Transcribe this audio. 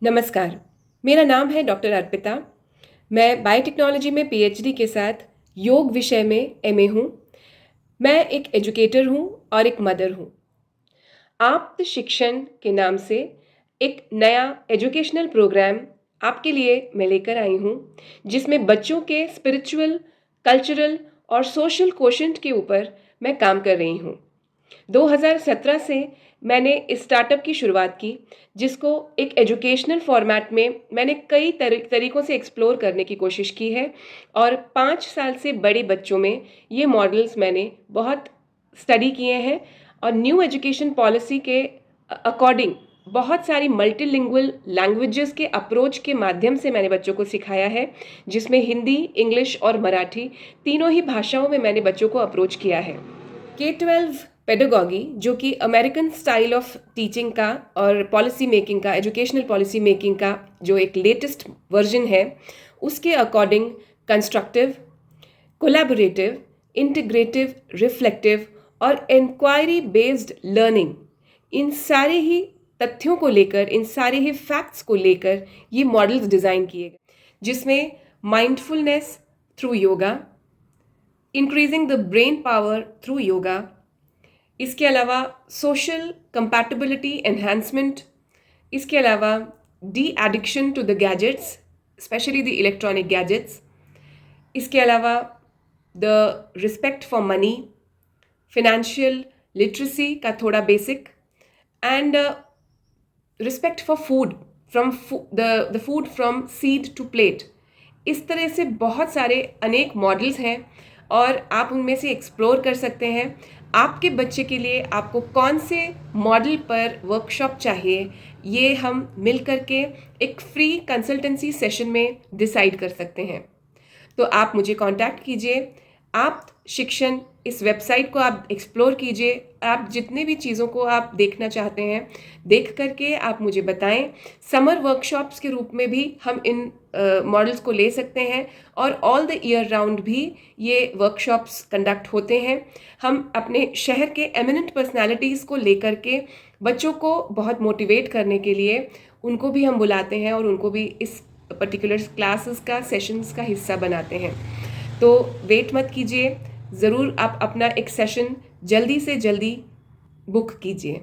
नमस्कार, मेरा नाम है डॉक्टर अर्पिता। मैं बायोटेक्नोलॉजी में पीएचडी के साथ योग विषय में एमए हूँ। मैं एक एजुकेटर हूँ और एक मदर हूँ। आप्त शिक्षण के नाम से एक नया एजुकेशनल प्रोग्राम आपके लिए मैं लेकर आई हूँ, जिसमें बच्चों के स्पिरिचुअल, कल्चरल और सोशल कोशेंट के ऊपर मैं काम कर रही हूँ। 2017 से मैंने इस स्टार्टअप की शुरुआत की, जिसको एक एजुकेशनल फॉर्मेट में मैंने कई तरीकों से एक्सप्लोर करने की कोशिश की है और 5 साल से बड़े बच्चों में ये मॉडल्स मैंने बहुत स्टडी किए हैं और न्यू एजुकेशन पॉलिसी के अकॉर्डिंग बहुत सारी मल्टीलिंगुअल लैंग्वेजेस के अप्रोच के माध्यम से मैंने बच्चों को सिखाया है, जिसमें हिंदी, इंग्लिश और मराठी तीनों ही भाषाओं में मैंने बच्चों को अप्रोच किया है। K-12 पेडागॉजी, जो कि अमेरिकन स्टाइल ऑफ टीचिंग का और पॉलिसी मेकिंग का, एजुकेशनल पॉलिसी मेकिंग का जो एक लेटेस्ट वर्जन है, उसके according constructive, collaborative, integrative, reflective और इंक्वायरी बेस्ड लर्निंग, इन सारे ही तथ्यों को लेकर, इन सारे ही फैक्ट्स को लेकर ये मॉडल्स डिज़ाइन किए गए, जिसमें mindfulness through yoga, increasing the brain power through yoga, इसके अलावा सोशल कंपैटिबिलिटी एनहांसमेंट, इसके अलावा de addiction to the gadgets, specially the electronic gadgets, इसके अलावा the respect for money, financial literacy का थोड़ा basic and respect for food, from the food from seed to plate. इस तरह से बहुत सारे अनेक मॉडल्स हैं और आप उनमें से एक्सप्लोर कर सकते हैं। आपके बच्चे के लिए आपको कौन से मॉडल पर वर्कशॉप चाहिए, ये हम मिल कर के एक फ्री कंसल्टेंसी सेशन में डिसाइड कर सकते हैं। तो आप मुझे कांटेक्ट कीजिए। आप शिक्षण इस वेबसाइट को आप एक्सप्लोर कीजिए। आप जितने भी चीज़ों को आप देखना चाहते हैं, देख करके आप मुझे बताएं। समर वर्कशॉप्स के रूप में भी हम इन मॉडल्स को ले सकते हैं और ऑल द ईयर राउंड भी ये वर्कशॉप्स कंडक्ट होते हैं। हम अपने शहर के एमिनेंट पर्सनालिटीज़ को लेकर के बच्चों को बहुत मोटिवेट करने के लिए उनको भी हम बुलाते हैं और उनको भी इस पर्टिकुलर क्लासेस का, सेशंस का हिस्सा बनाते हैं। तो वेट मत कीजिए, ज़रूर आप अपना एक सेशन जल्दी से जल्दी बुक कीजिए।